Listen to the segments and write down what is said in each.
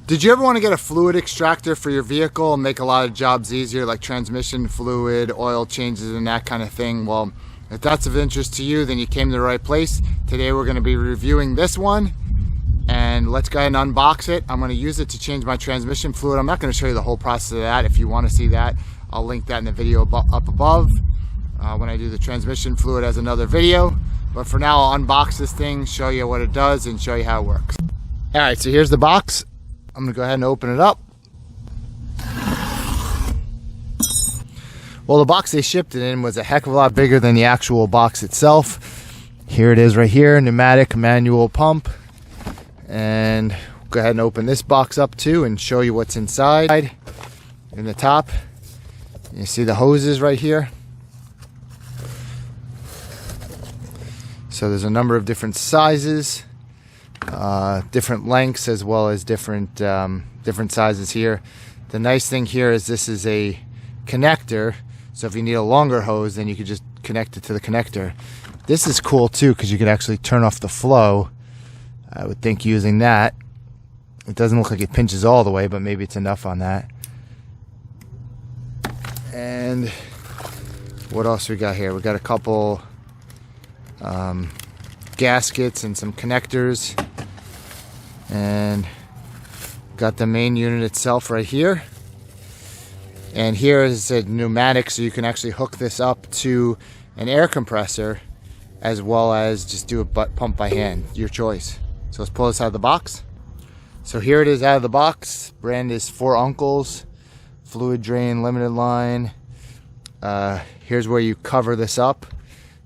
Did you ever want to get a fluid extractor for your vehicle and make a lot of jobs easier, like transmission fluid, oil changes, and that kind of thing? Well, if that's of interest to you, then you came to the right place. Today we're going to be reviewing this one, and let's go ahead and unbox it. I'm going to use it to change my transmission fluid. I'm not going to show you the whole process of that. If you want to see that, I'll link that in the video up above when I do the transmission fluid as another video. But for now, I'll unbox this thing, show you what it does, and show you how it works. All right, so here's the box. I'm gonna go ahead and open it up. Well, the box they shipped it in was a heck of a lot bigger than the actual box itself. Here it is right here, pneumatic manual pump. And go ahead and open this box up too and show you what's inside. In the top, you see the hoses right here. So there's a number of different sizes. Different lengths as well as different sizes here. The nice thing here is this is a connector, so if you need a longer hose, then you could just connect it to the connector. This is cool too because you could actually turn off the flow. I would think using that. It doesn't look like it pinches all the way, but maybe it's enough on that. And what else we got here? We got a couple gaskets and some connectors, and got the main unit itself right here. And here is a pneumatic, so you can actually hook this up to an air compressor as well as just do a butt pump by hand, your choice. So let's pull this out of the box. So here it is out of the box. Brand is 4 Uncles, fluid drain, limited line. Here's where you cover this up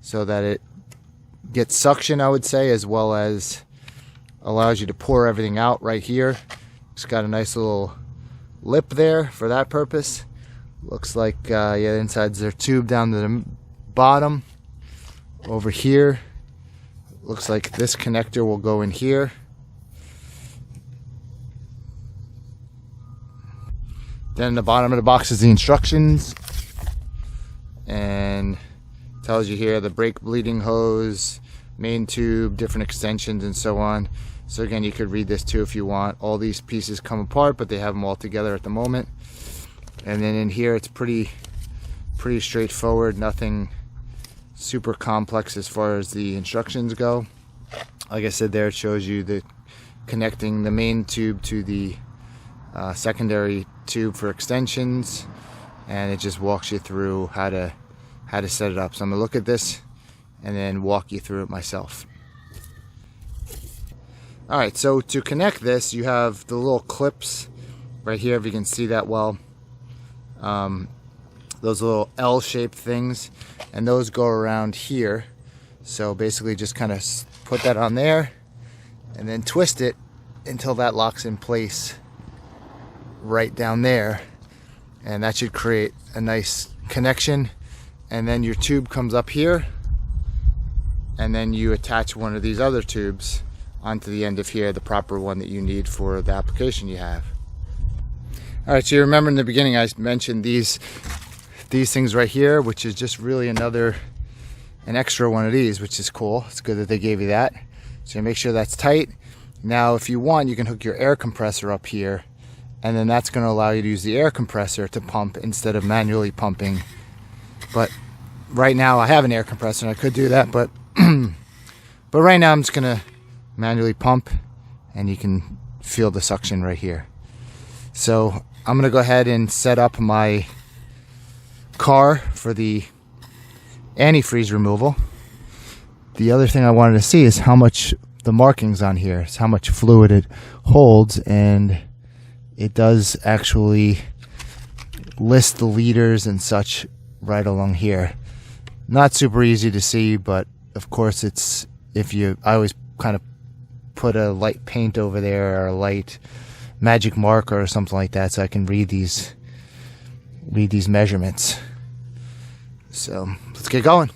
so that it gets suction, I would say, as well as allows you to pour everything out right here. It's got a nice little lip there for that purpose. Looks like yeah, the inside's their tube down to the bottom. Over here, looks like this connector will go in here. Then the bottom of the box is the instructions, and tells you here the brake bleeding hose, main tube, different extensions, and so on. So again, you could read this too if you want. All these pieces come apart, but they have them all together at the moment. And then in here, it's pretty straightforward. Nothing super complex as far as the instructions go. Like I said, there it shows you the connecting the main tube to the secondary tube for extensions, and it just walks you through how to set it up. So I'm gonna look at this and then walk you through it myself. All right, so to connect this, you have the little clips right here, if you can see that well. Those little L-shaped things, and those go around here. So basically just kind of put that on there and then twist it until that locks in place right down there. And that should create a nice connection. And then your tube comes up here, and then you attach one of these other tubes onto the end of here, the proper one that you need for the application you have. All right, so you remember in the beginning I mentioned these things right here, which is just really an extra one of these, which is cool. It's good that they gave you that. So you make sure that's tight. Now if you want, you can hook your air compressor up here, and then that's going to allow you to use the air compressor to pump instead of manually pumping. But right now I have an air compressor and I could do that, but but right now I'm just gonna manually pump, and you can feel the suction right here. So I'm gonna go ahead and set up my car for the antifreeze removal. The other thing I wanted to see is how much the markings on here, is how much fluid it holds, and it does actually list the liters and such right along here. Not super easy to see, but of course it's, I always kind of put a light paint over there or a light magic marker or something like that so I can read these measurements. So let's get going.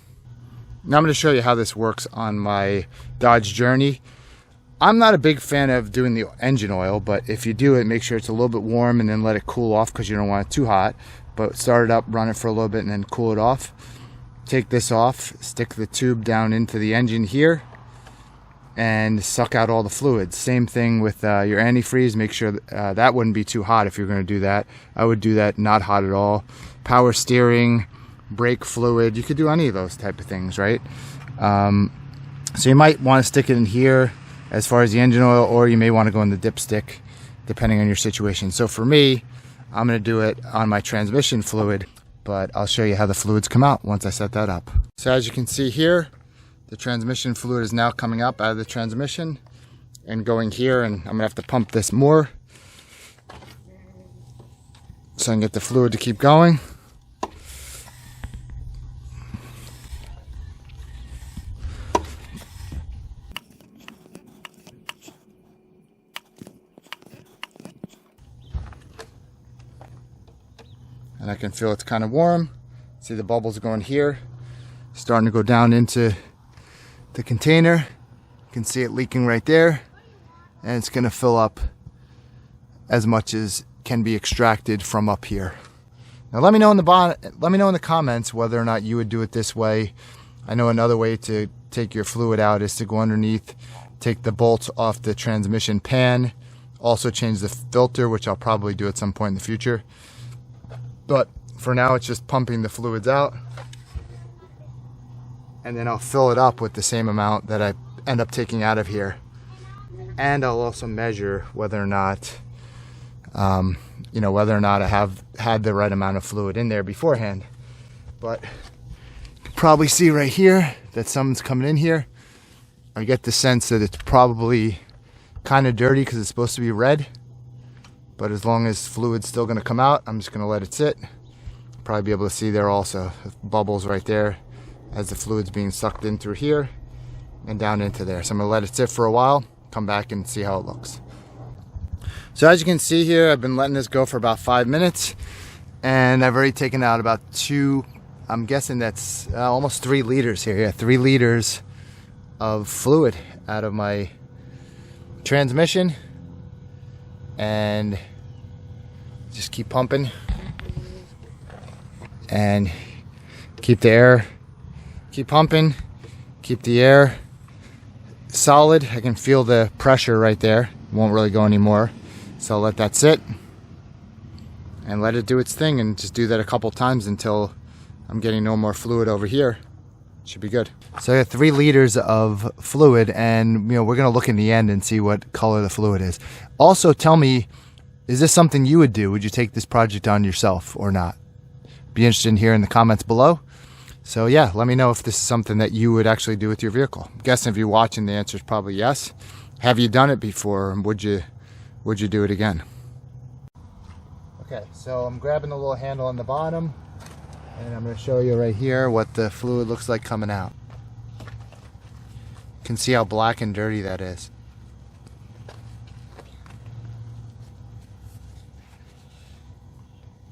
Now I'm going to show you how this works on my Dodge Journey. I'm not a big fan of doing the engine oil, but if you do it, make sure it's a little bit warm and then let it cool off because you don't want it too hot. But start it up, run it for a little bit, and then cool it off. Take this off, stick the tube down into the engine here, and suck out all the fluids. Same thing with your antifreeze. Make sure that wouldn't be too hot if you're going to do that. I would do that not hot at all. Power steering, brake fluid, you could do any of those type of things, right? So you might want to stick it in here as far as the engine oil, or you may want to go in the dipstick depending on your situation. So for me, I'm going to do it on my transmission fluid, but I'll show you how the fluids come out once I set that up. So as you can see here, the transmission fluid is now coming up out of the transmission and going here, and I'm gonna have to pump this more so I can get the fluid to keep going. And I can feel it's kind of warm. See the bubbles going here, starting to go down into the container. You can see it leaking right there, and it's going to fill up as much as can be extracted from up here. Now let me know in the comments whether or not you would do it this way. I know another way to take your fluid out is to go underneath, take the bolts off the transmission pan, also change the filter, which I'll probably do at some point in the future. But for now, it's just pumping the fluids out, and then I'll fill it up with the same amount that I end up taking out of here. And I'll also measure whether or not, whether or not I have had the right amount of fluid in there beforehand. But you can probably see right here that someone's coming in here. I get the sense that it's probably kind of dirty because it's supposed to be red. But as long as fluid's still going to come out, I'm just going to let it sit. Probably be able to see there also, bubbles right there as the fluid's being sucked in through here and down into there. So I'm going to let it sit for a while, come back and see how it looks. So as you can see here, I've been letting this go for about 5 minutes, and I've already taken out about 2, I'm guessing that's almost 3 liters here. Yeah, 3 liters of fluid out of my transmission. And just keep pumping and keep the air, keep pumping, keep the air solid. I can feel the pressure right there. It won't really go anymore. So I'll let that sit and let it do its thing, and just do that a couple times until I'm getting no more fluid over here. Should be good. So I got 3 liters of fluid, and we're gonna look in the end and see what color the fluid is. Also, tell me, is this something you would do? Would you take this project on yourself or not? Be interested in hearing in the comments below. So yeah, let me know if this is something that you would actually do with your vehicle. I'm guessing if you're watching, the answer is probably yes. Have you done it before, and would you do it again? Okay, so I'm grabbing the little handle on the bottom, and I'm going to show you right here what the fluid looks like coming out. You can see how black and dirty that is.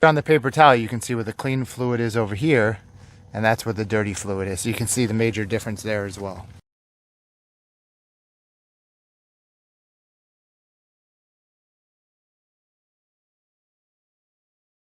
On the paper towel, you can see where the clean fluid is over here, and that's where the dirty fluid is. So you can see the major difference there as well.